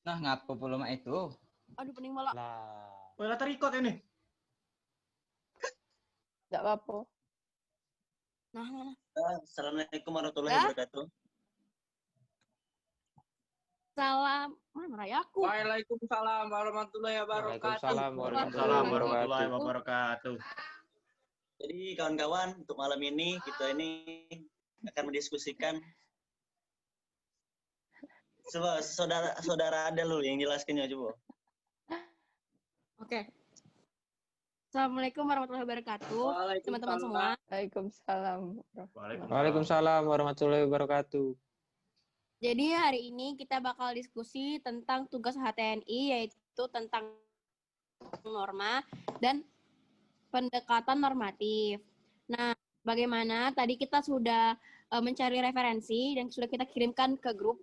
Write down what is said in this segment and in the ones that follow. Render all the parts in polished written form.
Nah, ngapa pula mak itu? Aduh, pening malah. Lah. Wala terikot ini. Enggak apa-apa. Nah. Assalamualaikum warahmatullahi Ya. wabarakatuh. Salam. Mana rayaku? Waalaikumsalam warahmatullahi wabarakatuh. Waalaikumsalam Waalaikumsalam warahmatullahi warahmatullahi wabarakatuh. wabarakatuh. Jadi kawan-kawan, untuk malam ini kita ini akan mendiskusikan. Coba saudara ada lu yang jelaskannya coba. Oke. Assalamualaikum warahmatullahi wabarakatuh. Teman-teman semua. Waalaikumsalam. Waalaikumsalam warahmatullahi wabarakatuh. Jadi hari ini kita bakal diskusi tentang tugas HTNI, yaitu tentang norma dan pendekatan normatif. Nah, bagaimana tadi kita sudah mencari referensi dan sudah kita kirimkan ke grup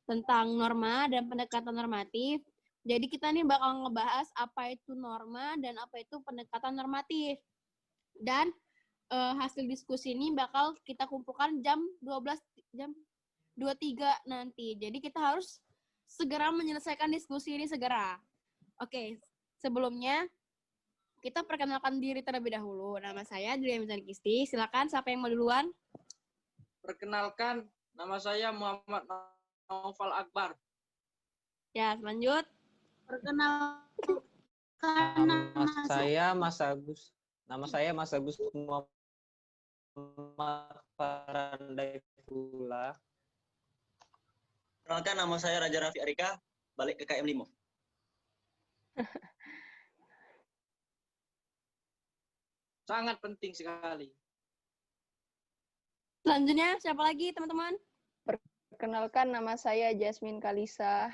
tentang norma dan pendekatan normatif. Jadi kita nih bakal ngebahas apa itu norma dan apa itu pendekatan normatif. Dan hasil diskusi ini bakal kita kumpulkan jam 23 nanti. Jadi kita harus segera menyelesaikan diskusi ini segera. Oke, sebelumnya kita perkenalkan diri terlebih dahulu. Nama saya Julia Mizani Kisti. Silakan siapa yang mau duluan? Perkenalkan, nama saya Muhammad Naufal Akbar. Ya, lanjut. Perkenalkan Nama saya Mas Agus. Nama saya Mas Agus Muhammad Farandaifullah. Perkenalkan, nama saya Raja Rafi Arika, balik ke KM 5. Sangat penting sekali. Selanjutnya siapa lagi teman-teman? Perkenalkan nama saya Jasmine Kalisa.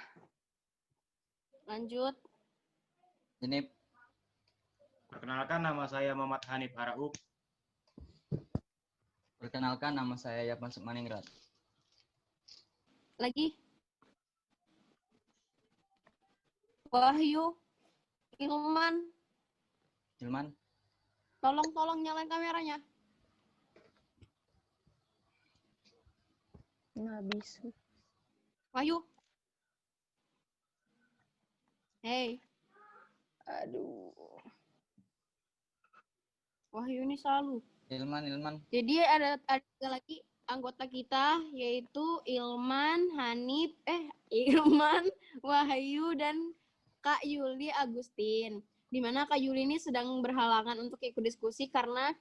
Lanjut. Ini Perkenalkan nama saya Muhammad Hanif Arauk. perkenalkan nama saya Yapan Sukmaningrat. Lagi. Wahyu. Ilman. Hilman, Tolong nyalain kameranya. Nabisu. Wahyu. Hey, Aduh. Wahyu ini selalu. Hilman. Jadi ada lagi anggota kita yaitu Ilman, Wahyu dan Kak Yuli Agustin. Di mana Kak Yuli ini sedang berhalangan untuk ikut diskusi karena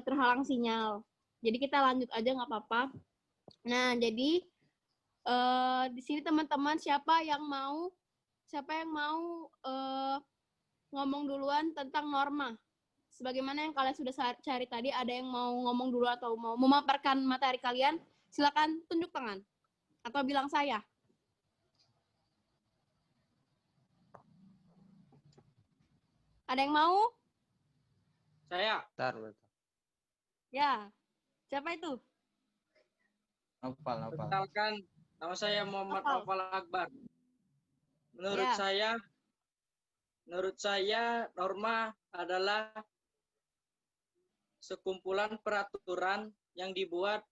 terhalang sinyal. Jadi kita lanjut aja nggak apa-apa. Nah, jadi di sini teman-teman siapa yang mau ngomong duluan tentang norma? Sebagaimana yang kalian sudah cari tadi, ada yang mau ngomong dulu atau mau memaparkan materi kalian? Silakan tunjuk tangan atau bilang saya. Ada yang mau? Saya. Bentar. Ya. Siapa itu? Nopal. Perkenalkan, nama saya Muhammad Naufal. Naufal Akbar. Ya. Menurut saya norma adalah sekumpulan peraturan yang dibuat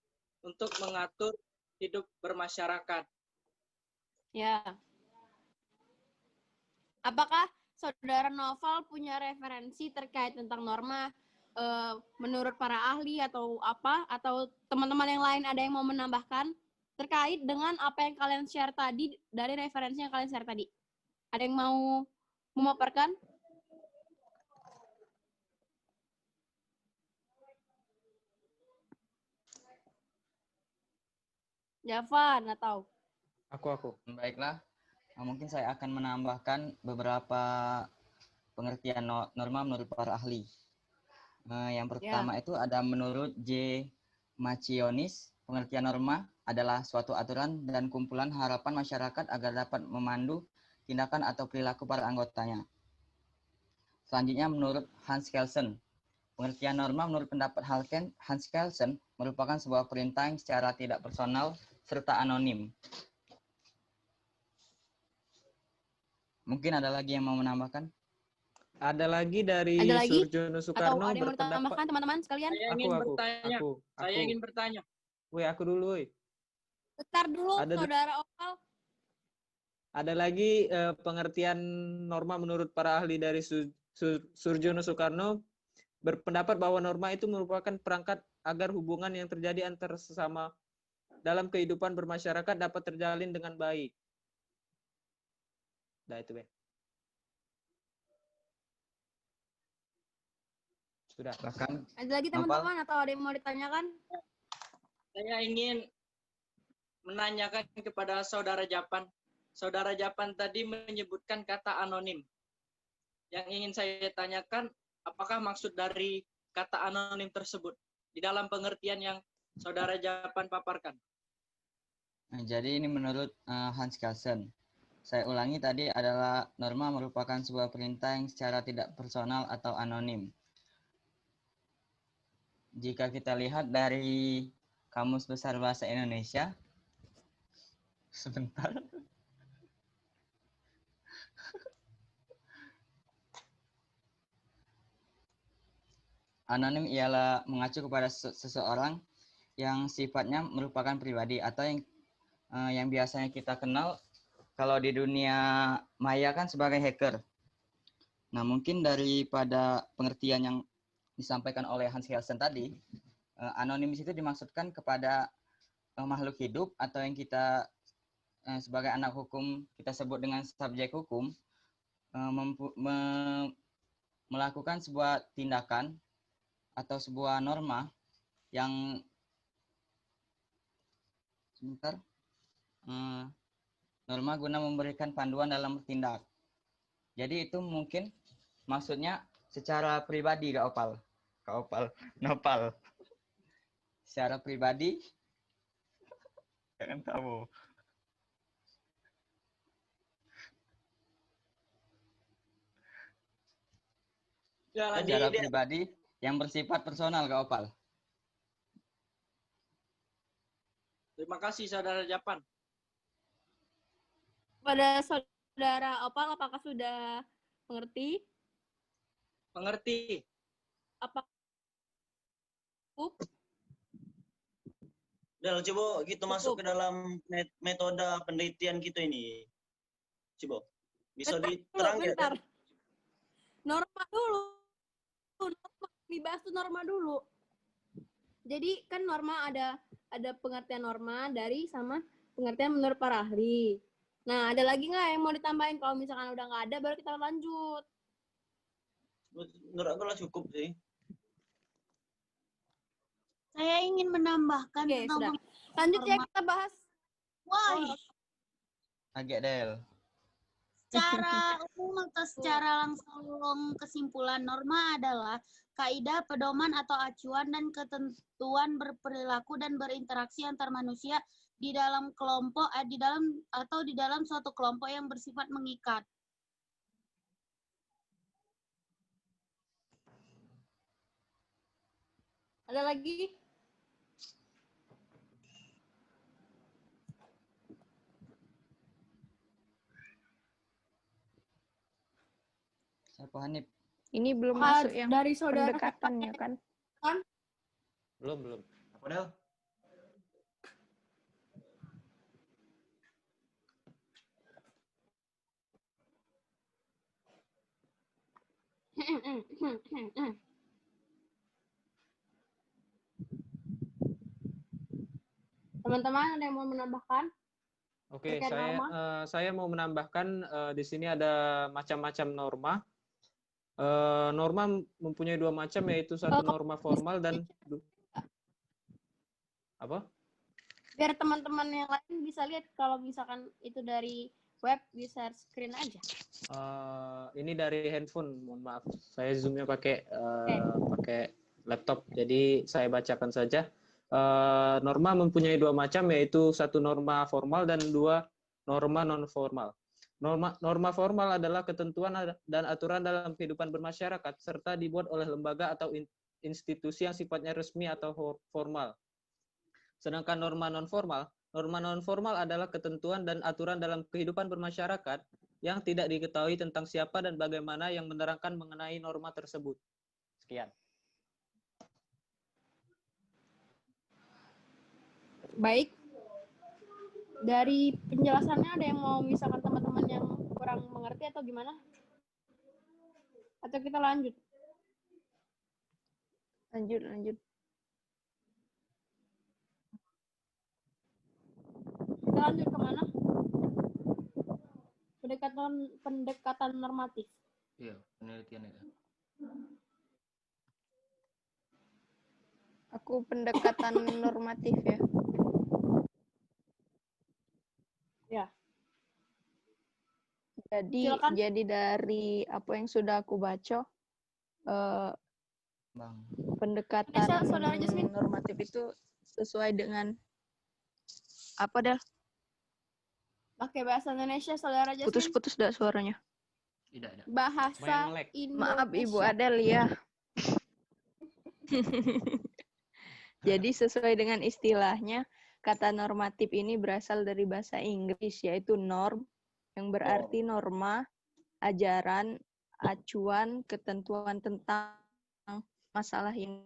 untuk mengatur hidup bermasyarakat. Ya. Apakah Saudara Noval punya referensi terkait tentang norma menurut para ahli atau apa? Atau teman-teman yang lain ada yang mau menambahkan terkait dengan apa yang kalian share tadi dari referensi yang kalian share tadi? Ada yang mau memaparkan? Javan atau? Aku. Baiklah, mungkin saya akan menambahkan beberapa pengertian norma menurut para ahli. Yang pertama itu ada menurut J. Macionis, pengertian norma adalah suatu aturan dan kumpulan harapan masyarakat agar dapat memandu tindakan atau perilaku para anggotanya. Selanjutnya menurut Hans Kelsen, pengertian norma menurut pendapat Hans Kelsen merupakan sebuah perintah yang secara tidak personal serta anonim. Mungkin ada lagi yang mau menambahkan? Ada lagi dari Ada lagi? Surjono Atau Soekarno ada yang mau berpendapat. ditambahkan teman-teman sekalian? Saya ingin bertanya. Woi, aku dulu, woi. Bentar dulu, Ada- Saudara Oval. Ada lagi pengertian norma menurut para ahli dari Surjono Soekarno berpendapat bahwa norma itu merupakan perangkat agar hubungan yang terjadi antar sesama dalam kehidupan bermasyarakat dapat terjalin dengan baik. Nah, itu, Be. Sudah. Bahkan Ada lagi teman-teman atau ada yang mau ditanyakan? Saya ingin menanyakan kepada saudara Japan. Saudara Japan tadi menyebutkan kata anonim. Yang ingin saya tanyakan, apakah maksud dari kata anonim tersebut di dalam pengertian yang saudara Japan paparkan? Nah, jadi ini menurut Hans Kelsen. Saya ulangi tadi adalah norma merupakan sebuah perintah yang secara tidak personal atau anonim. Jika kita lihat dari Kamus Besar Bahasa Indonesia, sebentar. Anonim ialah mengacu kepada seseorang yang sifatnya merupakan pribadi atau yang biasanya kita kenal kalau di dunia maya kan sebagai hacker. Nah, mungkin daripada pengertian yang disampaikan oleh Hans Kelsen tadi, anonim itu dimaksudkan kepada makhluk hidup atau yang kita sebagai anak hukum kita sebut dengan subjek hukum melakukan sebuah tindakan atau sebuah norma yang norma guna memberikan panduan dalam bertindak. Jadi itu mungkin maksudnya secara pribadi Kak Opal, Nopal. Secara pribadi jangan tahu. Secara pribadi yang bersifat personal Kak Opal. Terima kasih saudara Japan. Pada saudara Opal, apakah sudah mengerti? Mengerti. Apa? Udah, coba kita masuk ke dalam metode penelitian kita ini. Coba. Bisa diterangkan. Bentar. Norma dulu. Dibahas tuh norma dulu. Jadi kan norma ada pengertian norma dari sama pengertian menurut para ahli. Nah, ada lagi nggak yang mau ditambahin? Kalau misalkan udah nggak ada, baru kita lanjut. Menurut aku lah cukup sih. Saya ingin menambahkan. Oke, sudah. Lanjut ya, kita bahas. Wah. Agak Del. Secara umum atau secara langsung kesimpulan norma adalah kaidah, pedoman atau acuan dan ketentuan berperilaku dan berinteraksi antar manusia di dalam kelompok di dalam suatu kelompok yang bersifat mengikat. Ada lagi? Siapa Hanif? Ini belum masuk yang dari saudara pendekatannya kan? Belum. Apa Del? Teman-teman ada yang mau menambahkan? Oke, Terkait norma? saya mau menambahkan di sini ada macam-macam norma. Norma mempunyai dua macam, yaitu satu norma formal dan apa? Biar teman-teman yang lain bisa lihat kalau misalkan itu dari web bisa screen aja. Ini dari handphone, mohon maaf. Saya zoomnya pakai laptop, jadi saya bacakan saja. Norma mempunyai dua macam, yaitu satu norma formal dan dua norma non formal. Norma formal adalah ketentuan dan aturan dalam kehidupan bermasyarakat serta dibuat oleh lembaga atau institusi yang sifatnya resmi atau formal. Sedangkan norma non formal adalah ketentuan dan aturan dalam kehidupan bermasyarakat yang tidak diketahui tentang siapa dan bagaimana yang menerangkan mengenai norma tersebut. Sekian. Baik. Dari penjelasannya ada yang mau misalkan teman-teman yang kurang mengerti atau gimana? Atau kita lanjut? Lanjut. Kita lanjut kemana? Pendekatan normatif. Iya, penelitian itu. Aku pendekatan normatif ya. Ya. Jadi Silakan. dari apa yang sudah aku baca, Bang. pendekatan Indonesia, Saudara Jasmine. normatif itu sesuai dengan apa dah? Pakai bahasa Indonesia, Saudara Jasmine. Putus-putus dah suaranya. Tidak. Bahasa Banyak nge-lag. Indonesia. Maaf Ibu Adel ya. Jadi sesuai dengan istilahnya, kata normatif ini berasal dari bahasa Inggris yaitu norm yang berarti norma, ajaran, acuan, ketentuan tentang masalah yang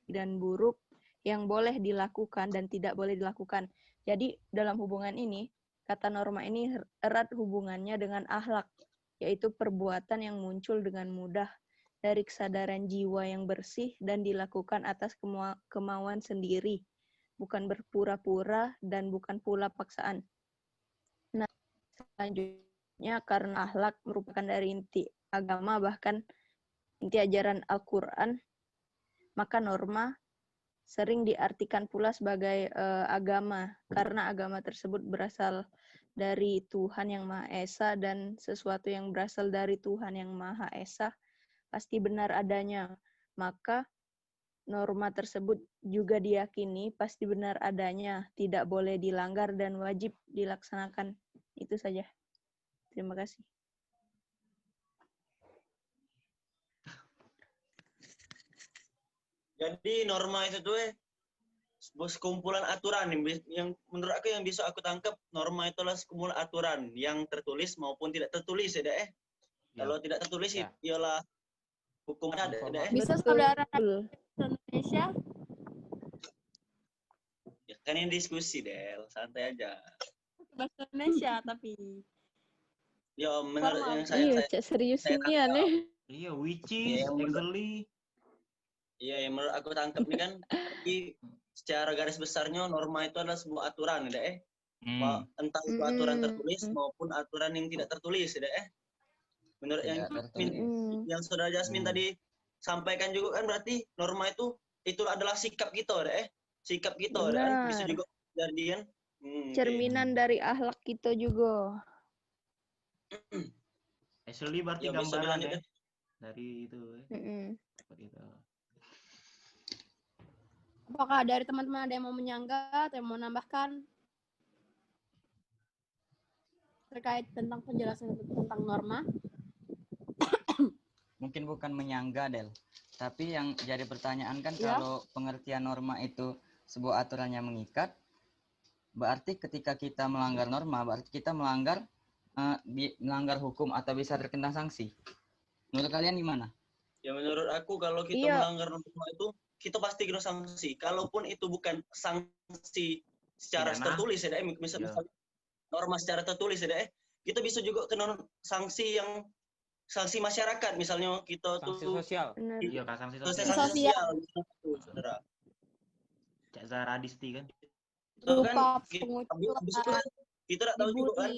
dan buruk yang boleh dilakukan dan tidak boleh dilakukan. Jadi dalam hubungan ini, kata norma ini erat hubungannya dengan akhlak, yaitu perbuatan yang muncul dengan mudah dari kesadaran jiwa yang bersih dan dilakukan atas kemauan sendiri, bukan berpura-pura dan bukan pula paksaan. Nah, selanjutnya karena akhlak merupakan dari inti agama, bahkan inti ajaran Al-Quran, maka norma sering diartikan pula sebagai agama, karena agama tersebut berasal dari Tuhan Yang Maha Esa, dan sesuatu yang berasal dari Tuhan Yang Maha Esa pasti benar adanya. Maka norma tersebut juga diyakini pasti benar adanya, tidak boleh dilanggar dan wajib dilaksanakan. Itu saja. Terima kasih. Jadi norma itu tuh sebuah sekumpulan aturan yang menurut aku yang bisa aku tangkap, norma itu adalah sekumpulan aturan yang tertulis maupun tidak tertulis ya deh. Kalau tidak tertulis Ya. ialah hukumnya ada deh. Bisa Betul. Saudara Indonesia? Ya, kan ini diskusi Del, santai aja. Bahasa Indonesia tapi. Ya menurut Formal. yang saya Iya, Cak, serius saya ini aneh. Iya, which is Iya, exactly. Iya, yang menurut aku tangkap nih kan, tapi secara garis besarnya norma itu adalah sebuah aturan, ya entah itu aturan tertulis maupun aturan yang tidak tertulis, ya Menurut Tidak tertulis. yang Saudara Jasmine tadi sampaikan juga kan, berarti norma itu adalah sikap kita, ya sikap kita, ya bisa juga jadi kan. Cerminan dari akhlak kita juga. Actually berarti Ya, bisa gambaran dilanjutkan. dari itu. Seperti itu. Apakah dari teman-teman ada yang mau menyanggah atau yang mau menambahkan terkait tentang penjelasan tentang norma? Mungkin bukan menyanggah, Del. Tapi yang jadi pertanyaan kan, Ya. kalau pengertian norma itu sebuah aturan yang mengikat, berarti ketika kita melanggar norma, berarti kita melanggar hukum atau bisa terkena sanksi. Menurut kalian gimana? Ya menurut aku kalau kita melanggar norma itu, kita pasti kena sanksi. Kalaupun itu bukan sanksi secara tertulis, ya misalnya norma secara tertulis, ya kita bisa juga kena sanksi yang sanksi masyarakat, misalnya kita Sanksi tuh sosial. Iya, kan sanksi sanksi sosial. sosial, saudara. Cak Zara Adisti kan. Itu kan Berupa kita tidak tahu juga kan,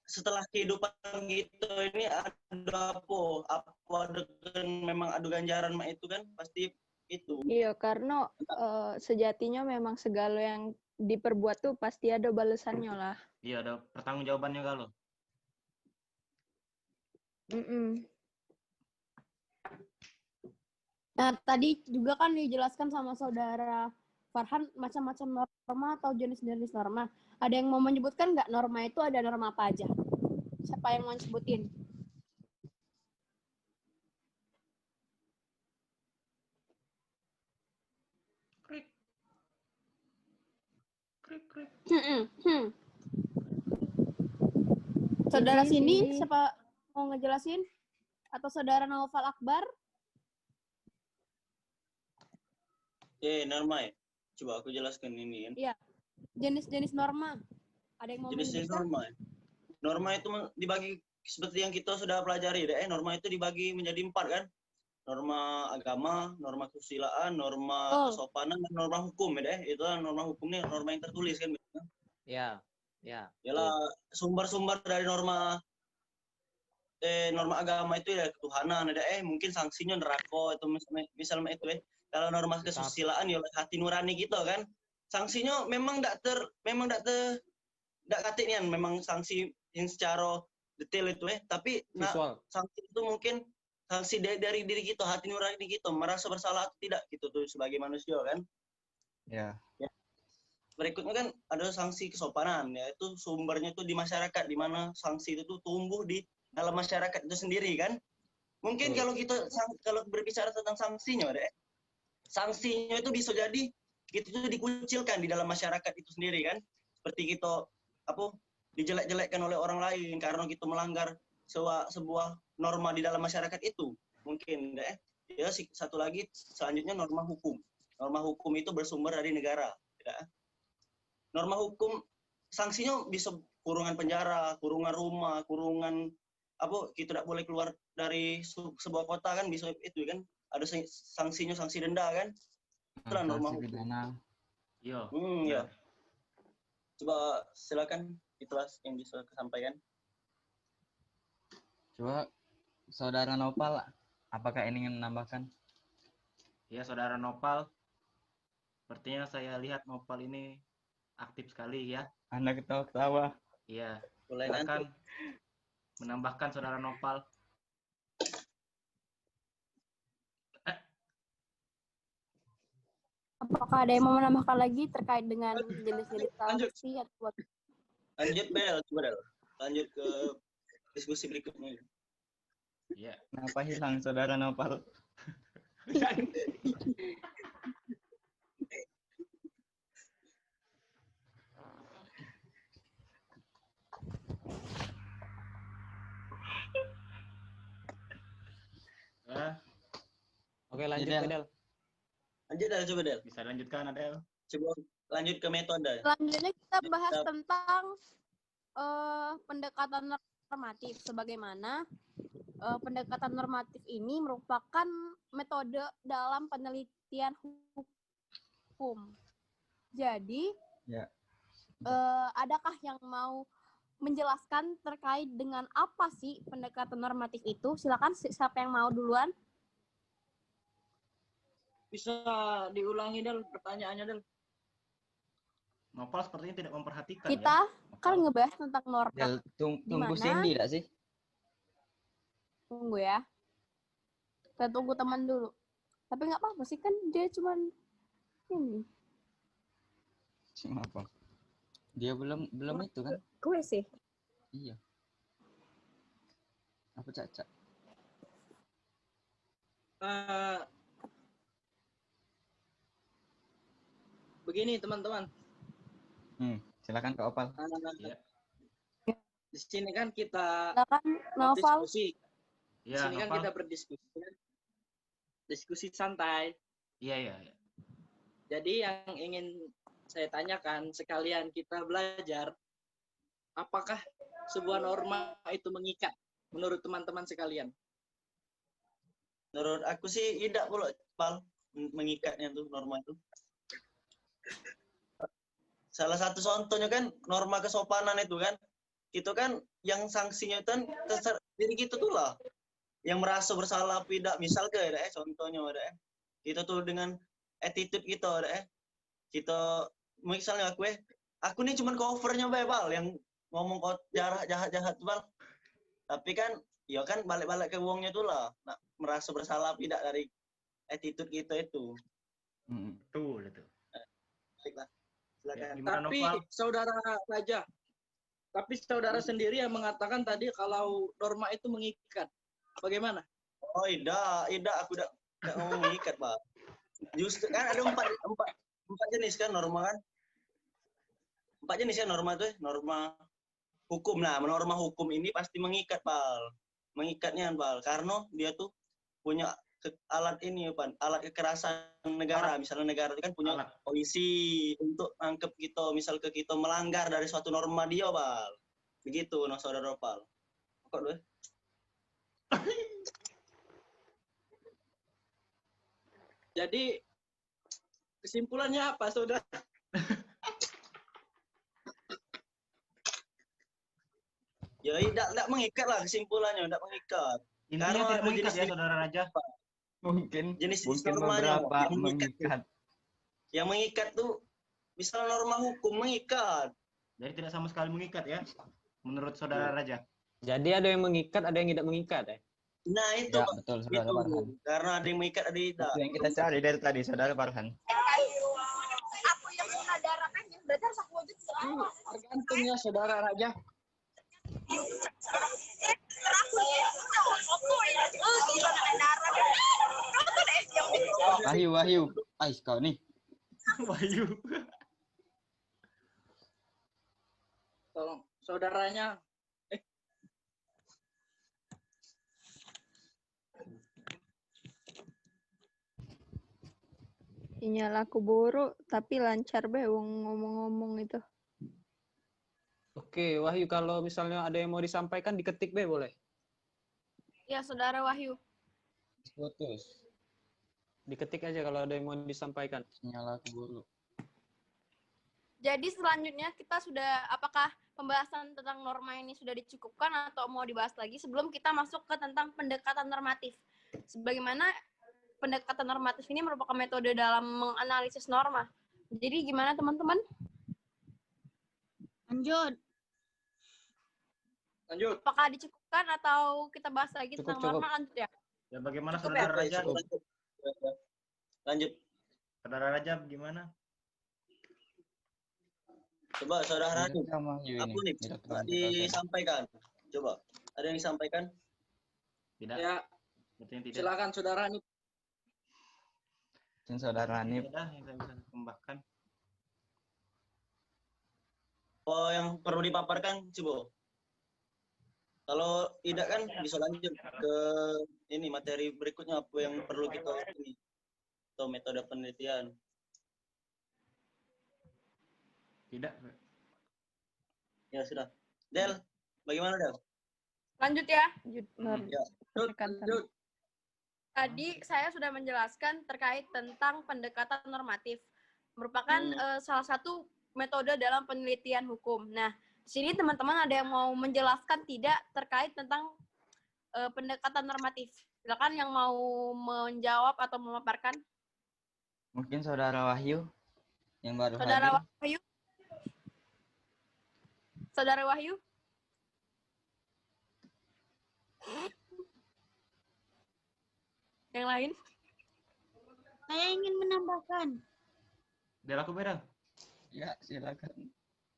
setelah kehidupan kita ini ada memang ada ganjaran itu kan pasti itu. Iya, karena sejatinya memang segala yang diperbuat tuh pasti ada balasannya lah. Iya, ada pertanggungjawabannya kalau. Nah, tadi juga kan dijelaskan sama Saudara Farhan macam-macam norma atau jenis-jenis norma. Ada yang mau menyebutkan nggak norma itu ada norma apa aja? Siapa yang mau sebutin? Saudara sini siapa mau ngejelasin? Atau Saudara Naufal Akbar? Norma ya. Coba aku jelaskan ini kan. Iya. jenis-jenis norma. Ada yang mau Jenis-jenis menyebutkan? norma. Norma itu dibagi seperti yang kita sudah pelajari deh. Norma itu dibagi menjadi 4 kan. Norma agama, norma kesusilaan, norma kesopanan, dan norma hukum ya deh. Itu norma hukum ini norma yang tertulis kan. Ya, ya. Yalah sumber-sumber dari norma norma agama itu ya ketuhanan ada mungkin sanksinya neraka itu misalnya itu kalau norma kesusilaan ya hati nurani gitu kan. Sanksinya memang enggak katanya memang sanksi yang secara detail itu tapi sanksi itu mungkin sanksi dari diri kita, hati nurani kita merasa bersalah atau tidak gitu tuh sebagai manusia kan. Ya. Berikutnya kan ada sanksi kesopanan, yaitu sumbernya itu di masyarakat, di mana sanksi itu tuh tumbuh di dalam masyarakat itu sendiri kan. Mungkin kalau berbicara tentang sanksinya sanksinya itu bisa jadi itu tuh dikucilkan di dalam masyarakat itu sendiri kan. Seperti kita dijelek-jelekkan oleh orang lain karena kita melanggar sebuah norma di dalam masyarakat itu. Mungkin ya satu lagi selanjutnya norma hukum. Norma hukum itu bersumber dari negara, norma hukum sanksinya bisa kurungan penjara, kurungan rumah, kurungan kita tidak boleh keluar dari sebuah kota kan, bisa itu kan, ada sanksinya, sanksi denda kan. Itulah norma hukum. Iya. Ya. Coba silakan, itulah yang bisa disampaikan. Coba Saudara Nopal, apakah ingin menambahkan? Ya, Saudara Nopal. Sepertinya saya lihat Nopal ini aktif sekali ya. Anda ketawa-ketawa. Iya. Silakan menambahkan Saudara Nopal. Apakah ada yang mau menambahkan lagi terkait dengan jenis-jenis sanksi atau lanjut Bel, coba Bel. Lanjut ke diskusi berikutnya. Iya. Kenapa hilang Saudara Nopal? Oke, lanjut Del. Lanjut Del, coba Del. Bisa lanjutkan Adel. Coba lanjut ke metode. Selanjutnya kita bahas tentang pendekatan normatif. Sebagaimana pendekatan normatif ini merupakan metode dalam penelitian hukum. Jadi, adakah yang mau menjelaskan terkait dengan apa sih pendekatan normatif itu? Silakan, siapa yang mau duluan? Bisa diulangi Del pertanyaannya Del. Nopal sepertinya tidak memperhatikan. Kita kan ngebahas tentang norma. Tunggu Cindy tidak sih? Tunggu ya. Kita tunggu teman dulu. Tapi nggak apa-apa sih, kan dia cuman ini. Cuma apa? Dia belum itu kan? Gue sih. Iya. Apa Caca? Begini teman-teman. Silakan Kak Opal. Di sini kan kita berdiskusi. Di sini kan kita berdiskusi. Diskusi santai. Iya. Jadi yang ingin saya tanyakan, sekalian kita belajar, apakah sebuah norma itu mengikat menurut teman-teman sekalian? Menurut aku sih tidak pula, Pal, mengikatnya tuh norma itu. Salah satu contohnya kan norma kesopanan itu kan. Itu kan yang sanksinya itu kan diri kita tuh lah. Yang merasa bersalah tidak, misal contohnya kita tuh dengan attitude kita kita misalnya aku nih cuman covernya Bal yang ngomong jahat Bal. Tapi kan ya kan balik-balik ke uangnya tuh lah. Nah, merasa bersalah tidak dari attitude kita itu. Betul itu. Baiklah. Silakan. Tapi saudara Raja, saudara sendiri yang mengatakan tadi kalau norma itu mengikat. Bagaimana? Oh, tidak, aku tidak mau mengikat, Pak. Justru kan ada empat jenis kan norma kan. 4 jenis kan norma tuh, norma hukum. Nah, norma hukum ini pasti mengikat, Pak. Mengikatnya, Pak, karena dia tuh punya alat ini, Pan, alat kekerasan negara. Misalnya negara itu kan punya polisi untuk angkep kita, misal ke kita melanggar dari suatu norma dia, Bal. Begitu, no saudara Opal. Kok dulu? Jadi kesimpulannya apa, saudara? Ya, tidak mengikat lah kesimpulannya, tidak mengikat. Intinya Karena tidak ada mengikat ya, jenis saudara Raja. Mungkin jenis mungkin normanya beberapa yang mengikat. Yang mengikat tuh misalnya norma hukum mengikat. Jadi tidak sama sekali mengikat ya, menurut saudara Raja. Jadi ada yang mengikat, ada yang tidak mengikat ya? Nah itu, Ya, Pak. betul, saudara Itu. Farhan. Karena ada yang mengikat, ada yang tidak. Itu yang kita cari dari tadi, saudara Farhan. Aku yang kena darah kan, berarti harus aku wajib Tergantung ya, saudara Raja. Wahyu. Ais kau nih. Wahyu. Tolong, saudaranya. Sinyal aku buruk, tapi lancar be wong ngomong-ngomong itu. Oke, Wahyu, kalau misalnya ada yang mau disampaikan, diketik be boleh? Ya, saudara Wahyu. Putus. Diketik aja kalau ada yang mau disampaikan. Sinyal aku buruk. Jadi selanjutnya kita sudah, apakah pembahasan tentang norma ini sudah dicukupkan atau mau dibahas lagi sebelum kita masuk ke tentang pendekatan normatif? Sebagaimana pendekatan normatif ini merupakan metode dalam menganalisis norma. Jadi gimana teman-teman? Lanjut. Apakah dicukupkan atau kita bahas lagi tentang Cukup. norma? Lanjut ya. Ya bagaimana Cukup saudara ya? Raja? Lanjut. Saudara Raja gimana? Coba saudara Radit. Wahyu Aku ini. nih, disampaikan. Coba, ada yang disampaikan? Tidak. Ya, Betul tidak. silakan saudara nih. Dan saudara Hanif. Tidak yang saya bisa tambahkan. Oh, yang perlu dipaparkan, coba. Kalau tidak kan bisa lanjut ke ini materi berikutnya, apa yang perlu kita ini atau metode penelitian. Tidak. Ya sudah. Del, bagaimana Del? Lanjut ya. Ya. Tadi saya sudah menjelaskan terkait tentang pendekatan normatif. Merupakan salah satu metode dalam penelitian hukum. Nah, di sini teman-teman ada yang mau menjelaskan tidak terkait tentang pendekatan normatif? Silakan yang mau menjawab atau memaparkan. Mungkin saudara Wahyu yang baru Saudara hadir. Wahyu. Saudara Wahyu. Yang lain? Saya ingin menambahkan. Del aku beda. Ya, silakan.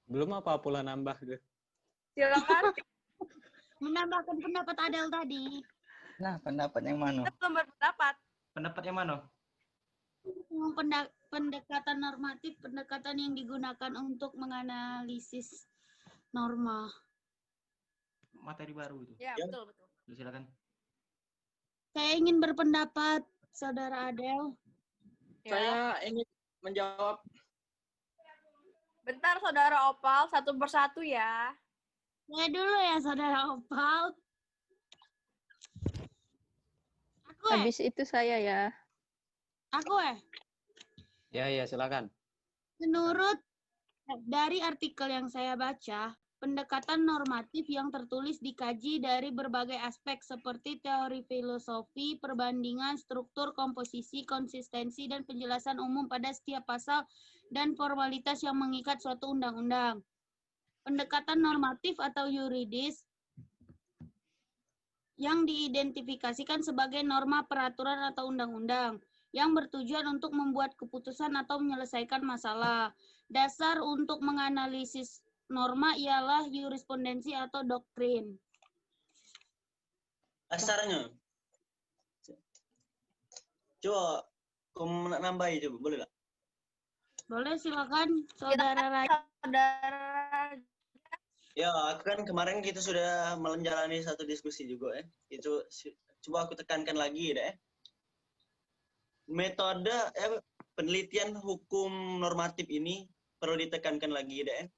Belum apa pula nambah gitu. Silakan. Menambahkan pendapat Adel tadi. Nah, pendapat yang mana? Kita belum berpendapat. Pendapat yang mana? Pendekatan normatif, pendekatan yang digunakan untuk menganalisis norma. Materi baru itu. Ya, betul. Silakan. Saya ingin berpendapat, Saudara Adel. Ya. Saya ingin menjawab. Bentar, Saudara Opal, satu persatu ya. Saya dulu ya, Saudara Opal. Habis itu saya ya. Aku Ya, silakan. Menurut dari artikel yang saya baca, pendekatan normatif yang tertulis dikaji dari berbagai aspek seperti teori filosofi, perbandingan, struktur, komposisi, konsistensi, dan penjelasan umum pada setiap pasal dan formalitas yang mengikat suatu undang-undang. Pendekatan normatif atau yuridis yang diidentifikasikan sebagai norma peraturan atau undang-undang yang bertujuan untuk membuat keputusan atau menyelesaikan masalah. Dasar untuk menganalisis norma ialah jurisprudensi atau doktrin. Dasarnya. Coba, kamu nambahin coba, boleh nggak? Boleh, silakan, Saudara Raja. Ya, aku kan kemarin kita sudah menjalani satu diskusi juga ya. Itu coba aku tekankan lagi deh. metode penelitian hukum normatif ini perlu ditekankan lagi, deh,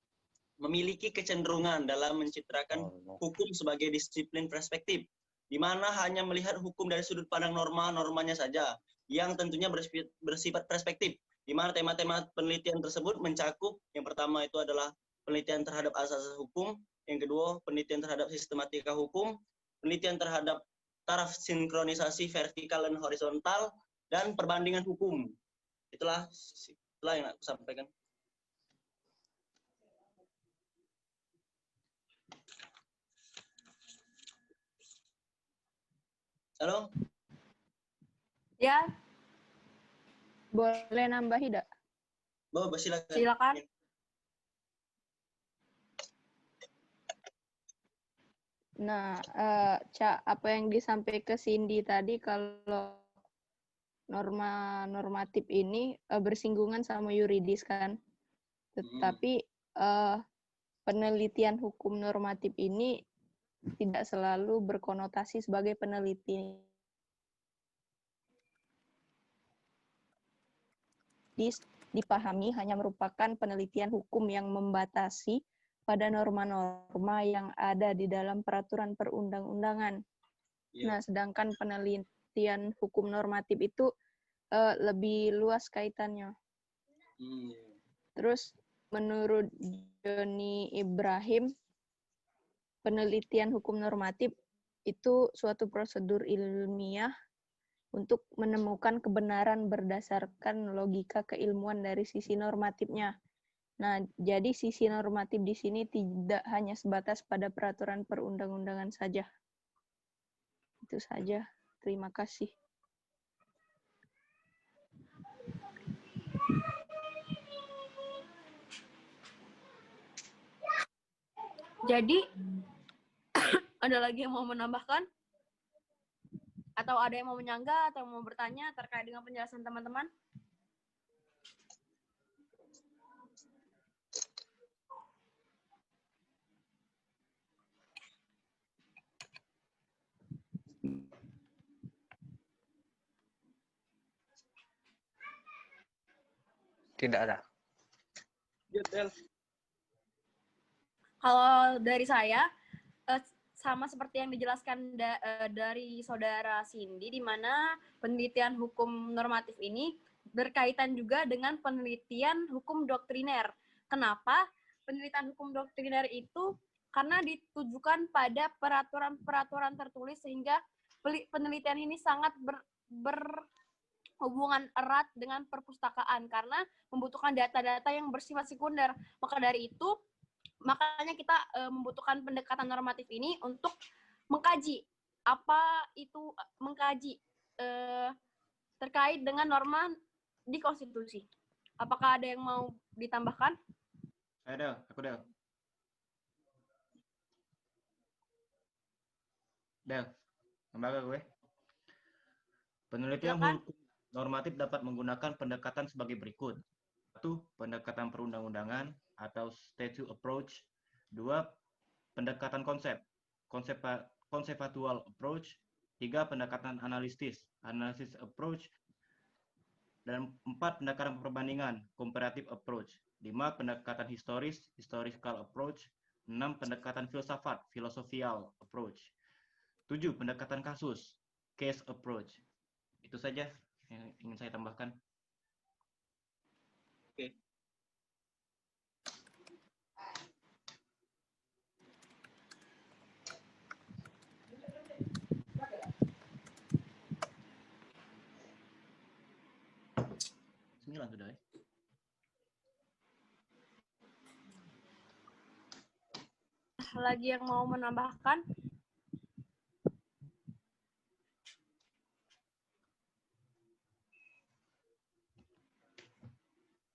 memiliki kecenderungan dalam mencitrakan hukum sebagai disiplin perspektif, di mana hanya melihat hukum dari sudut pandang normanya saja, yang tentunya bersifat perspektif, di mana tema-tema penelitian tersebut mencakup, yang pertama itu adalah penelitian terhadap asas hukum, yang kedua penelitian terhadap sistematika hukum, penelitian terhadap taraf sinkronisasi vertikal dan horizontal, dan perbandingan hukum. Itulah yang aku sampaikan. Halo? Ya, Boleh nambahi, Dak? Boleh, silakan. silakan. Nah, Cak, apa yang disampaikan ke Cindy tadi kalau norma normatif ini bersinggungan sama yuridis kan? Tetapi penelitian hukum normatif ini tidak selalu berkonotasi sebagai penelitian. Dipahami hanya merupakan penelitian hukum yang membatasi pada norma-norma yang ada di dalam peraturan perundang-undangan. Nah, sedangkan penelitian hukum normatif itu lebih luas kaitannya. Terus, menurut Joni Ibrahim, penelitian hukum normatif itu suatu prosedur ilmiah untuk menemukan kebenaran berdasarkan logika keilmuan dari sisi normatifnya. Nah, jadi sisi normatif di sini tidak hanya sebatas pada peraturan perundang-undangan saja. Itu saja. Terima kasih. Jadi, ada lagi yang mau menambahkan? Atau ada yang mau menyanggah atau mau bertanya terkait dengan penjelasan teman-teman? Tidak ada. Kalau dari saya, sama seperti yang dijelaskan dari saudara Cindy, di mana penelitian hukum normatif ini berkaitan juga dengan penelitian hukum doktriner. Kenapa? Penelitian hukum doktriner itu karena ditujukan pada peraturan-peraturan tertulis, sehingga penelitian ini sangat berhubungan erat dengan perpustakaan karena membutuhkan data-data yang bersifat sekunder. Maka dari itu, makanya kita membutuhkan pendekatan normatif ini untuk mengkaji apa itu terkait dengan norma di konstitusi. Apakah ada yang mau ditambahkan? Aku Del, tambah gue. Penelitian hukum normatif dapat menggunakan pendekatan sebagai berikut. 1. Pendekatan perundang-undangan atau statute approach. 2. Pendekatan conceptual approach. 3. Pendekatan analysis approach. Dan 4. Pendekatan perbandingan, comparative approach. 5. Pendekatan historical approach. 6. Pendekatan filsafat, philosophical approach. 7. Pendekatan kasus, case approach. Itu saja yang ingin saya tambahkan. Oke. Sembilan sudah ya. Lagi yang mau menambahkan?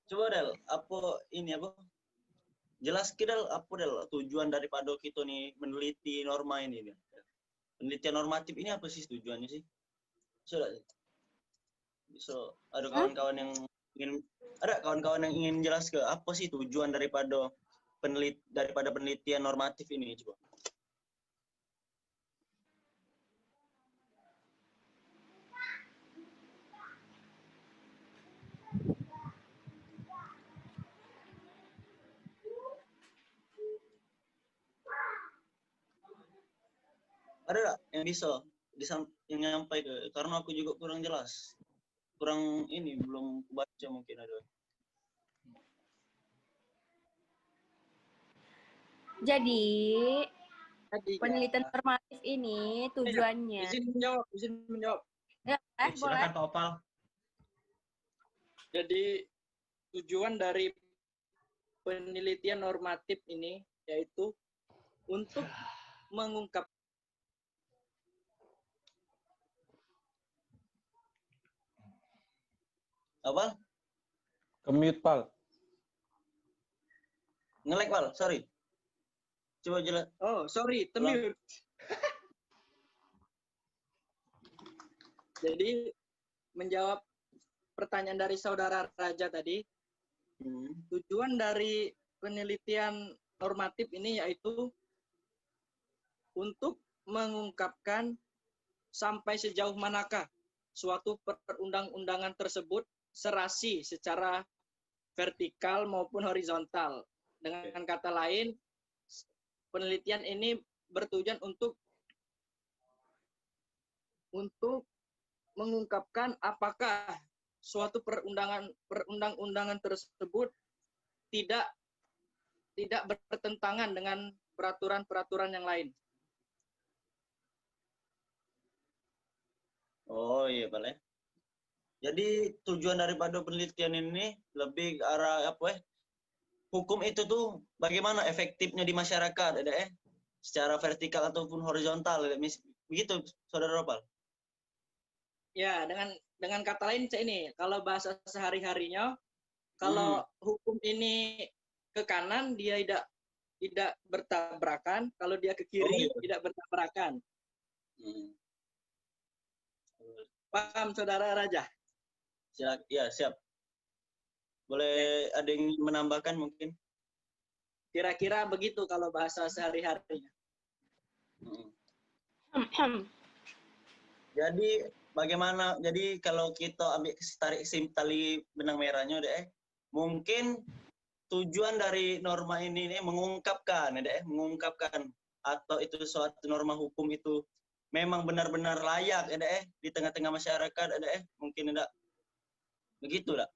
Coba Del, jelas Del, tujuan daripada kita nih meneliti norma ini, Del. Penelitian normatif ini apa sih tujuannya sih? Ada kawan-kawan yang ingin jelas ke apa sih tujuan daripada penelitian normatif ini, coba. Ada nggak yang bisa yang nyampai ke? Karena aku juga kurang jelas. Kurang ini, belum baca mungkin ada. Jadi, Tadi penelitian normatif ini tujuannya. izin menjawab. Ya, boleh. Silakan Pak Opal. Jadi tujuan dari penelitian normatif ini yaitu untuk mengungkap Apa? Kemute, Pal. Nge-lag, Pal. Sorry. Coba jelas. Oh, sorry, temute. Jadi menjawab pertanyaan dari saudara Raja tadi, tujuan dari penelitian normatif ini yaitu untuk mengungkapkan sampai sejauh manakah suatu perundang-undangan tersebut serasi secara vertikal maupun horizontal. Dengan kata lain, penelitian ini bertujuan untuk mengungkapkan apakah suatu perundang-undangan tersebut tidak bertentangan dengan peraturan-peraturan yang lain. Oh iya, Pak. Jadi tujuan daripada penelitian ini lebih ke arah apa ya? Hukum itu tuh bagaimana efektifnya di masyarakat, secara vertikal ataupun horizontal, begitu, Saudara Ropal? Ya, dengan kata lain ini, kalau bahasa sehari-harinya, kalau hukum ini ke kanan dia tidak bertabrakan, kalau dia ke kiri tidak bertabrakan. Paham, Saudara Raja? Ya, siap. Boleh ada yang menambahkan mungkin? Kira-kira begitu kalau bahasa sehari-harinya. Jadi bagaimana? Jadi kalau kita ambil tarik tali benang merahnya, mungkin tujuan dari norma ini mengungkapkan, atau itu suatu norma hukum itu memang benar-benar layak, di tengah-tengah masyarakat, mungkin tidak begitu, dak?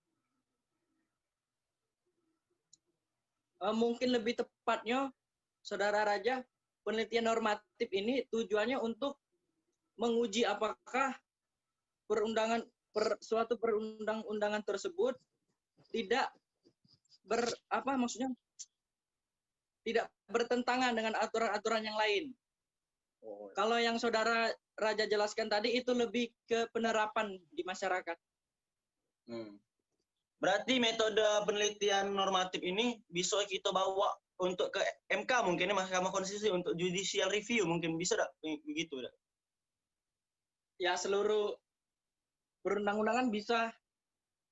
Mungkin lebih tepatnya, Saudara Raja, penelitian normatif ini tujuannya untuk menguji apakah suatu perundang-undangan tersebut tidak tidak bertentangan dengan aturan-aturan yang lain. Kalau yang Saudara Raja jelaskan tadi itu lebih ke penerapan di masyarakat. Berarti metode penelitian normatif ini bisa kita bawa untuk ke MK mungkin, Mahkamah Konstitusi, untuk judicial review mungkin, bisa tak begitu, dak? Ya, seluruh perundang-undangan bisa.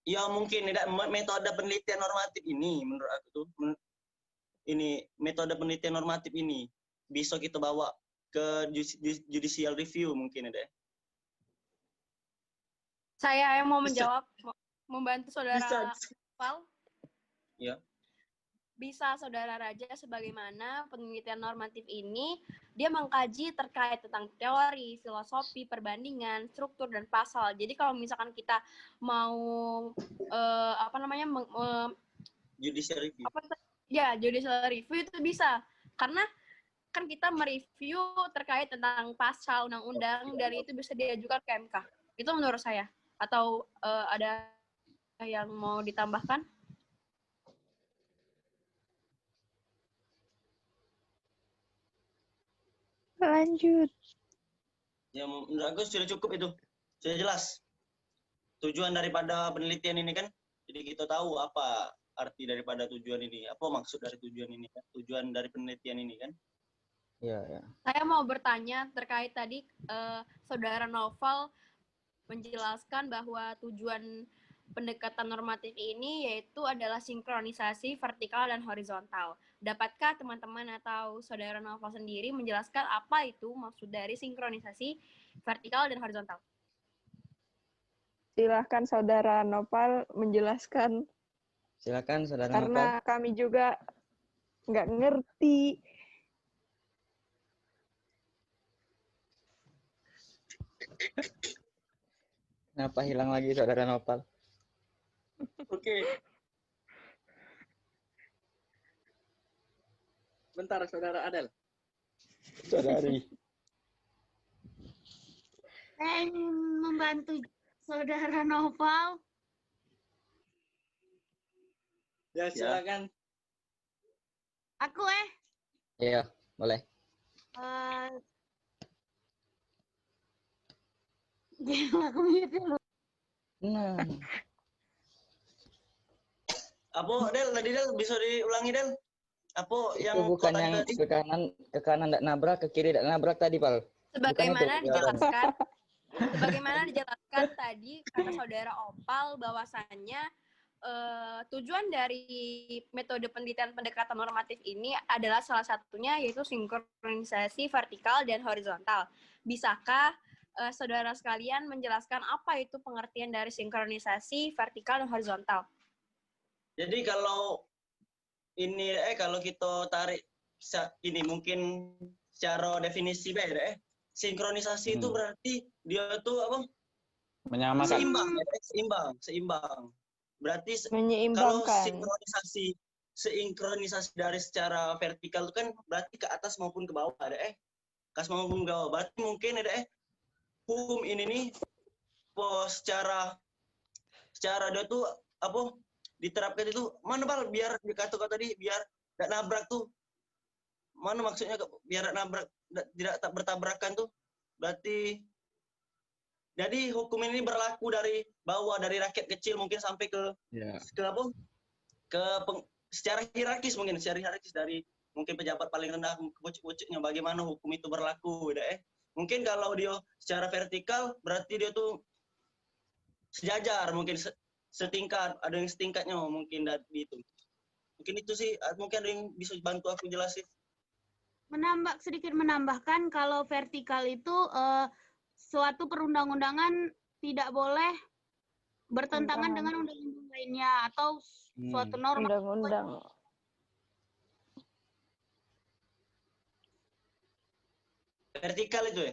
Ya mungkin tidak, metode penelitian normatif ini menurut aku tuh, ini metode penelitian normatif ini bisa kita bawa ke judicial review mungkin, ada. Saya yang mau menjawab, membantu Saudara Pal. Ya. Bisa, Saudara Raja, sebagaimana penelitian normatif ini dia mengkaji terkait tentang teori, filosofi, perbandingan, struktur, dan pasal. Jadi kalau misalkan kita mau judicial review. Judicial review itu bisa, karena kan kita mereview terkait tentang pasal undang-undang, dan itu bisa diajukan ke MK. Itu menurut saya. Atau ada yang mau ditambahkan? Lanjut. Ya, menurut aku sudah cukup itu. Sudah jelas. Tujuan daripada penelitian ini kan, jadi kita tahu apa arti daripada tujuan ini. Apa maksud dari tujuan ini kan? Tujuan dari penelitian ini kan? Iya. Saya mau bertanya terkait tadi Saudara Novel menjelaskan bahwa tujuan pendekatan normatif ini yaitu adalah sinkronisasi vertikal dan horizontal. Dapatkah teman-teman atau Saudara Novel sendiri menjelaskan apa itu maksud dari sinkronisasi vertikal dan horizontal? Silahkan Saudara Novel menjelaskan. Silakan Saudara Novel. Karena kami juga nggak ngerti. Kenapa hilang lagi saudara Nopal? Oke. Bentar, Saudara Adel. Saudari. Saya ingin membantu saudara Noval. Ya, silakan. Aku Iya, boleh. Gila, aku mute dulu. Nah, Apa Del tadi Del bisa diulangi Del? Apa itu yang bukan kau tadi yang tadi? ke kanan tidak nabrak, ke kiri tidak nabrak tadi, Pal. Sebagaimana itu. dijelaskan, sebagaimana dijelaskan tadi kata saudara Opal bahwasannya tujuan dari metode penelitian pendekatan normatif ini adalah salah satunya yaitu sinkronisasi vertikal dan horizontal. Bisakah saudara sekalian menjelaskan apa itu pengertian dari sinkronisasi vertikal dan horizontal? Jadi kalau ini kalau kita tarik ini mungkin secara definisi beda sinkronisasi itu berarti dia tuh apa? Menyamakan. Seimbang. Berarti kalau Menyeimbangkan. sinkronisasi dari secara vertikal itu kan berarti ke atas maupun ke bawah ke atas maupun ke bawah. Berarti mungkin hukum ini nih secara dia tuh apa diterapkan itu mana Bal biar kata tadi biar tidak nabrak tuh mana maksudnya biar nabrak tidak bertabrakan tuh berarti jadi hukum ini berlaku dari bawah dari rakyat kecil mungkin sampai ke apa secara hierarkis dari mungkin pejabat paling rendah ke pucuk-pucuknya bagaimana hukum itu berlaku mungkin kalau dia secara vertikal berarti dia tuh sejajar mungkin setingkat ada yang setingkatnya mungkin dari itu mungkin itu sih mungkin ada yang bisa bantu aku jelasin Sedikit menambahkan kalau vertikal itu suatu perundang-undangan tidak boleh bertentangan dengan undang-undang lainnya atau suatu norma Undang-undang. vertikal itu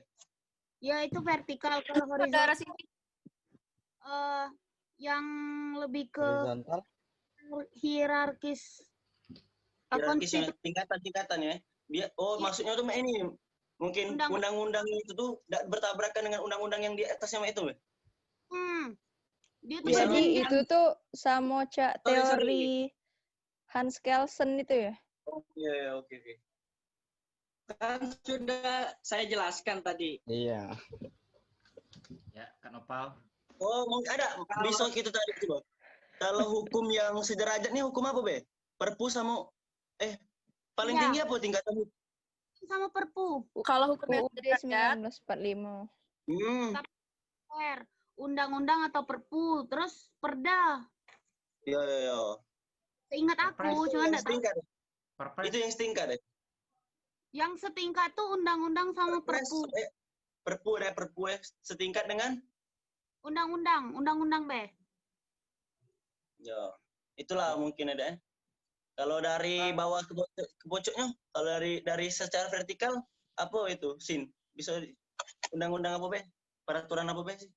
ya itu vertikal. Kalau horizontal yang lebih ke horizontal hierarkis yang tingkatan ya maksudnya tuh ini mungkin undang-undang itu tuh bertabrakan dengan undang-undang yang di atasnya itu Jadi itu tuh sama teori Hans Kelsen itu ya? Oke. Kan sudah saya jelaskan tadi. Iya. Ya, Kak Nopal. Mungkin ada bisa kita tadi coba. Kalau hukum yang sederajat nih hukum apa be? Perpu sama paling tinggi apa tingkatan sama perpu? Kalau hukum yang sederajat 1945. Undang-undang atau perpu, terus perda. Iya. Seingat aku, cuma enggak tahu. Itu yang setingkat deh. Yang setingkat tuh undang-undang sama perpu. Perpu setingkat dengan undang-undang be. Ya, itulah mungkin ada. Kalau dari bawah ke pucuknya, kalau dari secara vertikal apa itu bisa undang-undang apa be? Peraturan apa be sih?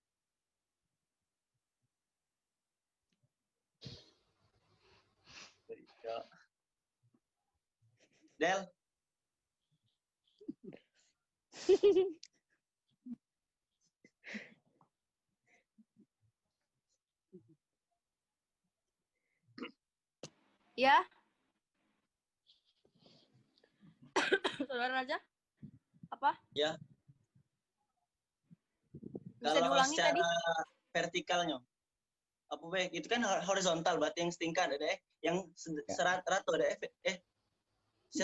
Del. Ya. Saudara Raja? Apa? Ya. Bisa kalau diulangi secara tadi? Vertikalnya. Apa be? Itu kan horizontal berarti yang setingkat ada yang serata ada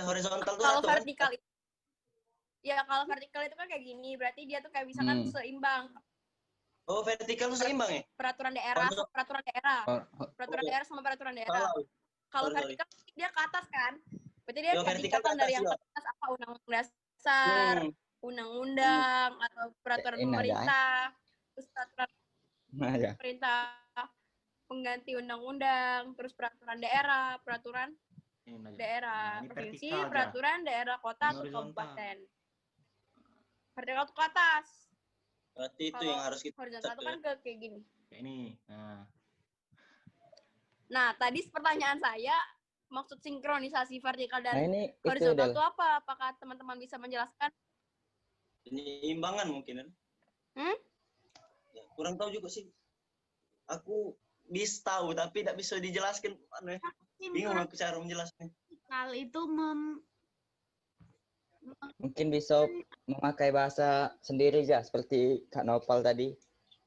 horizontal tuh kalau rata, vertikal itu ya kalau vertikal itu kan kayak gini berarti dia tuh kayak misalkan seimbang. Oh, vertikal tuh seimbang ya? Peraturan daerah sama peraturan daerah. Kalau vertikal dia ke atas kan? Berarti dia tingkatan dari yang ke atas apa undang-undang dasar, undang-undang atau peraturan pemerintah, terus peraturan pemerintah pengganti undang-undang, terus peraturan daerah, provinsi, peraturan daerah kota atau kabupaten. Vertikal itu ke atas. Berarti itu Kalau yang harus kita horizontal itu catat kan ya. kayak gini. Kayak ini. Nah, Nah, tadi pertanyaan saya, maksud sinkronisasi vertikal Nah, dan ini itu horizontal Del. itu apa? Apakah teman-teman bisa menjelaskan? Penyimbangan mungkin kan? Ya, kurang tahu juga sih. Aku bisa tahu tapi tidak bisa dijelaskan. Bingung aku cara menjelaskan. Vertikal itu Mungkin bisa memakai bahasa sendiri ya, seperti Kak Nopal tadi.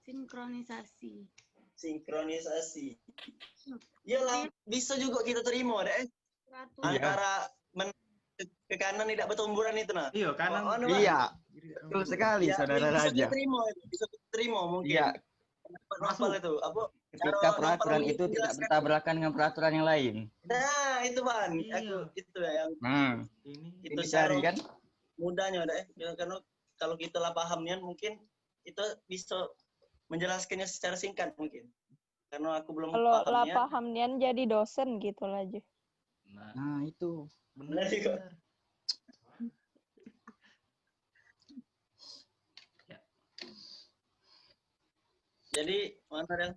sinkronisasi. Sinkronisasi. Iyalah, bisa juga kita terima deh. Peraturan. Antara ke kanan tidak bertumburan itu nah. iya kanan. Iya, betul sekali Ya, saudara bisa Raja. diterima itu, bisa diterima mungkin. Iya, Nopal itu apa? ketika Cara peraturan Nopal itu tidak menjelaskan. bertabrakan dengan peraturan yang lain. Nah, itu Ban. Iya. Aku itu ya yang Ini itu Dicari cara kan? mudahnya deh. Ya, karena kalau kita lah pahamnya mungkin kita bisa menjelaskannya secara singkat mungkin. Karena aku belum Kalau lah pahamnya. paham Nian jadi dosen gitu lah Ju. Nah, itu. benar. Benar juga. Ya. Jadi mana Del?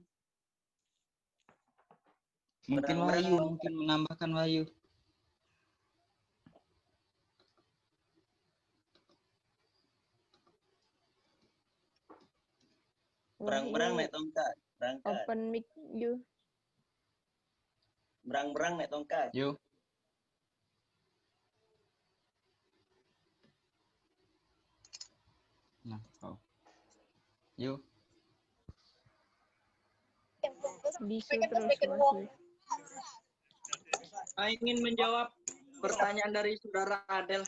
Mungkin Barang-barang Wahyu, mungkin menambahkan Wahyu. berang-berang naik tongkat, berangkat. Open mic Ju. Berang-berang naik tongkat. Yuk. Nah, oh. Yuk. Bisu terus Mas Ju. Saya ingin menjawab pertanyaan dari saudara Adel.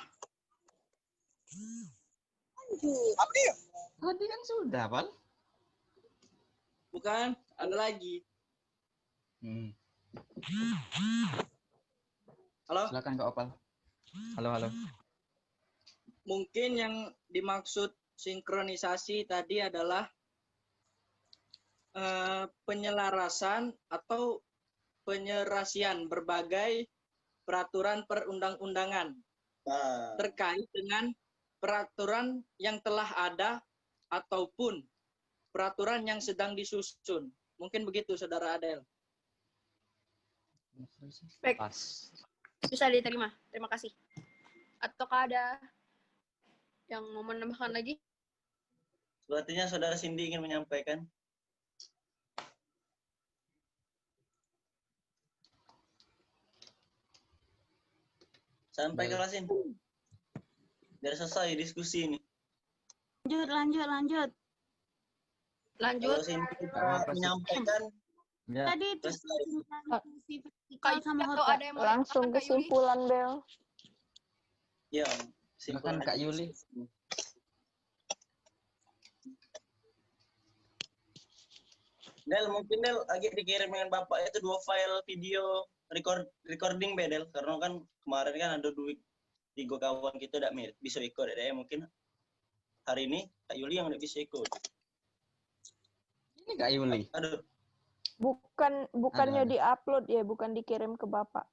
Tadi kan sudah, Pak. Bukan, ada lagi. Halo? Silakan Kak Opal. Halo. Mungkin yang dimaksud sinkronisasi tadi adalah penyelarasan atau penyerasian berbagai peraturan perundang-undangan terkait dengan peraturan yang telah ada ataupun peraturan yang sedang disusun. Mungkin begitu, Saudara Adel. Baik. Bisa diterima. Terima kasih. Ataukah ada yang mau menambahkan lagi? Sepertinya Saudara Cindy ingin menyampaikan. Sampai ke Lasin. Biar selesai diskusi ini. Lanjut. Lanjut. Kalau Cindy kita menyampaikan. Ya. Tadi itu sinkronisasi vertikal sama atau ada yang mau Langsung ditambahkan, Kak Yuli? kesimpulan Bel. Ya, Silakan Kak Yuli. Del, mungkin Del lagi dikirim dengan Bapak itu 2 file video recording Bedel, karena kan kemarin kan ada 3 kawan kita tidak bisa ikut ya, mungkin hari ini Kak Yuli yang tidak bisa ikut. Ini Kak Yuli. Aduh. Bukannya Ada. diupload ya, bukan dikirim ke Bapak.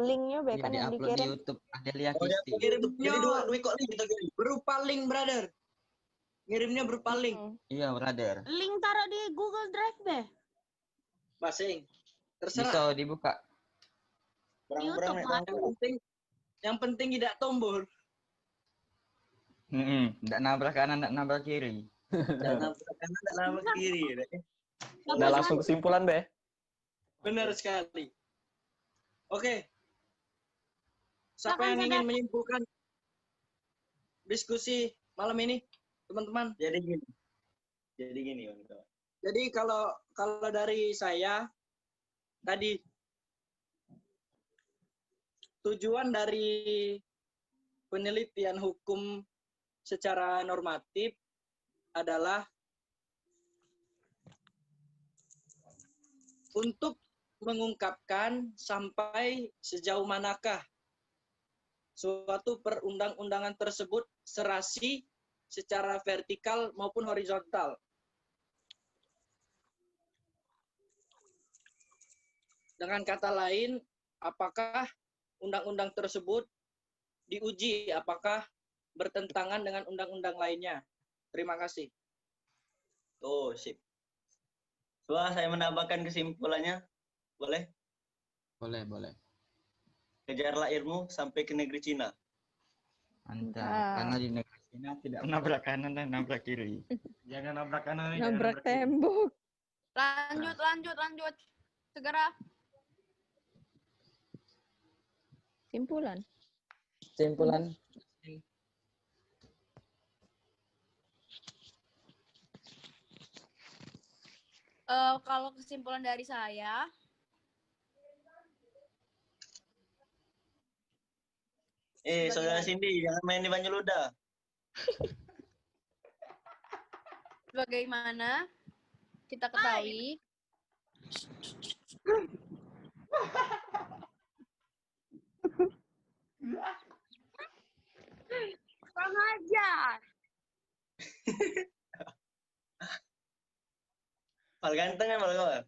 Linknya Iya, kan yang di-upload di dikirim. YouTube Adelia Oh, dia Kisti. kirim. Jadi 2 kok link kita kirim. Berupa link, brother. Ngirimnya berupa link. Iya, brother. Link taruh di Google Drive deh. Masing. Bisa Terserah. dibuka. Berang-berang naik tongkat. Yang penting tidak tombol. Nggak nabrak kanan, nggak nabrak kiri. Jangan kanan, tidak lama kiri. Udah langsung kesimpulan, Be. Benar sekali. Oke. Siapa Silakan, yang ingin Saudara. menyimpulkan diskusi malam ini, teman-teman? Jadi gini, kawan-kawan. Jadi kalau dari saya tadi tujuan dari penelitian hukum secara normatif adalah untuk mengungkapkan sampai sejauh manakah suatu perundang-undangan tersebut serasi secara vertikal maupun horizontal. Dengan kata lain, apakah undang-undang tersebut diuji, apakah bertentangan dengan undang-undang lainnya. Terima kasih. Oh, sip. Coba saya menambahkan kesimpulannya. Boleh? Boleh. Kejarlah ilmu sampai ke negeri Cina. Mantap. Mantap. Karena di negeri Cina tidak menabrak kanan dan nabrak kiri. Jangan nabrak kanan, jangan Nabrak nabrak kiri. tembok. Lanjut. Segera. Simpulan. Kesimpulan. Kalau kesimpulan dari saya, Saudara Cindy, jangan main di Banyuluda. bagaimana kita ketahui Kurang ajar. Pal ganteng kan, Pal kawan?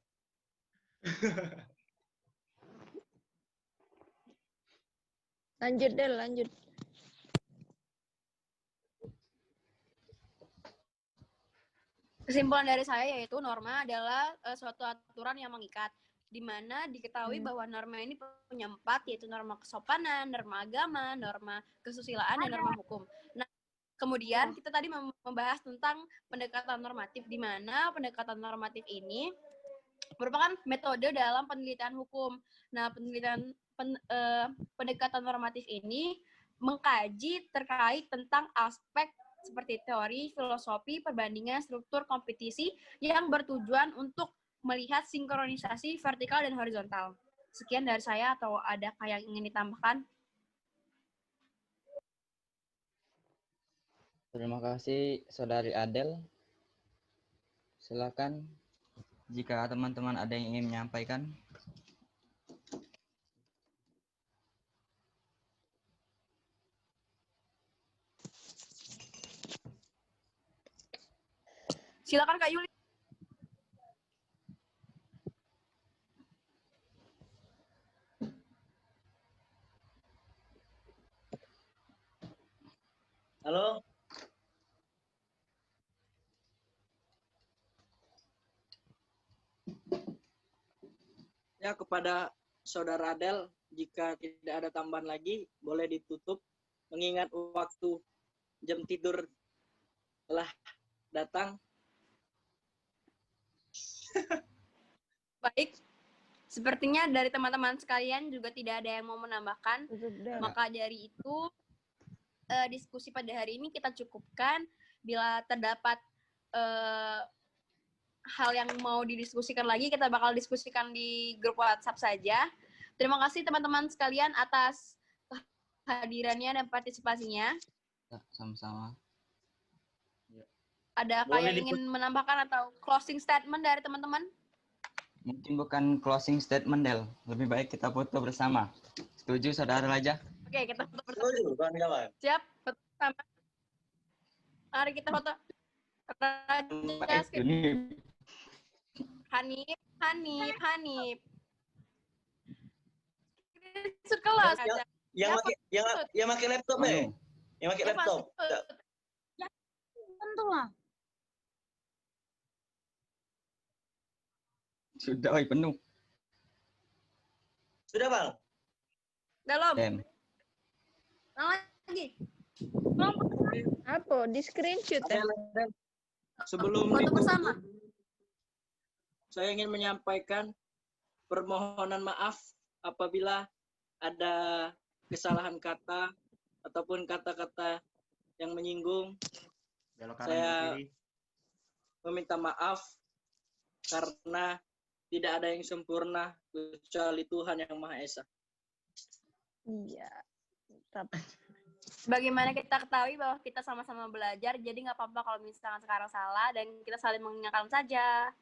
Lanjut. kesimpulan dari saya yaitu norma adalah suatu aturan yang mengikat, di mana diketahui bahwa norma ini punya 4, yaitu norma kesopanan, norma agama, norma kesusilaan, dan norma hukum. Nah, kemudian kita tadi membahas tentang pendekatan normatif, di mana pendekatan normatif ini merupakan metode dalam penelitian hukum. Nah, pendekatan normatif ini mengkaji terkait tentang aspek seperti teori, filosofi, perbandingan, struktur, kompetisi yang bertujuan untuk melihat sinkronisasi vertikal dan horizontal. Sekian dari saya, atau adakah yang ingin ditambahkan? Terima kasih Saudari Adel. Silakan jika teman-teman ada yang ingin menyampaikan. Silakan Kak Yuli. Halo? Ya, kepada Saudara Adel, jika tidak ada tambahan lagi, boleh ditutup. Mengingat waktu jam tidur telah datang. Baik, sepertinya dari teman-teman sekalian juga tidak ada yang mau menambahkan. Maka dari itu, diskusi pada hari ini kita cukupkan. Bila terdapat hal yang mau didiskusikan lagi, kita bakal diskusikan di grup WhatsApp saja. Terima kasih teman-teman sekalian atas kehadirannya dan partisipasinya. Ya, sama-sama. Adakah yang ingin menambahkan atau closing statement dari teman-teman? Mungkin bukan closing statement, Del. Lebih baik kita foto bersama. Setuju, Saudara Raja? Oke, kita foto bersama. Setuju, kawan-kawan. Siap, foto bersama. Mari kita foto. Raja, Hanif. Sekelas. Yang pakai laptop ya? Yang pakai laptop. Tentu lah. Sudah, penuh. Sudah, Bang? Belum. Dem. Lagi. Apa? Di screenshot ya? Sebelum Foto bersama. Saya ingin menyampaikan permohonan maaf apabila ada kesalahan kata ataupun kata-kata yang menyinggung. Saya meminta maaf karena tidak ada yang sempurna kecuali Tuhan yang Maha Esa. Iya. Bagaimana kita ketahui bahwa kita sama-sama belajar, jadi nggak apa-apa kalau misalnya sekarang salah dan kita saling mengingatkan saja.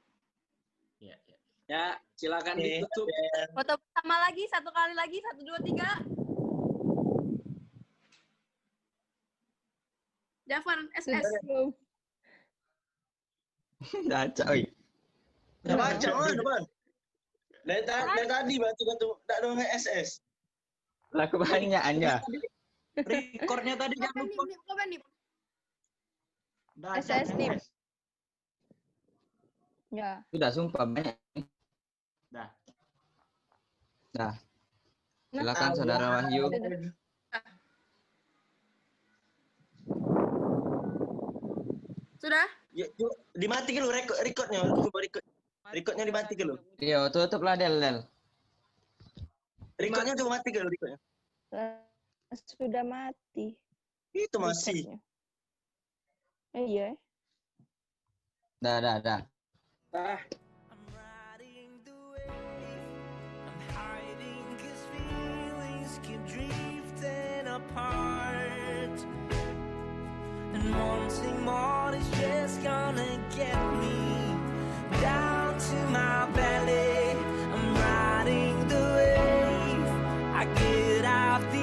Ya, silakan ditutup. Foto bersama lagi, 1 kali lagi, 1, 2, 3. Jafar, SS. Baca, oi. Udah baca, depan. Dari tadi batu-batu tak ada SS. Lah kebanyakan ya. Recordnya tadi jangan lupa. Dah, SS Chan, nih. SS. Ya. Sudah sumpah banyak. Dah. Dah. Nah, Silakan Saudara Wahyu. Sudah? Ya, dimatikan lu recordnya, coba recordnya dimatikan lu. Iya, tutuplah Del. Recordnya coba matikan lu recordnya. Sudah mati. Itu masih. recordnya. Iya. Dah. Ah. And wanting more is just gonna get me down to my belly. I'm riding the wave. I get out the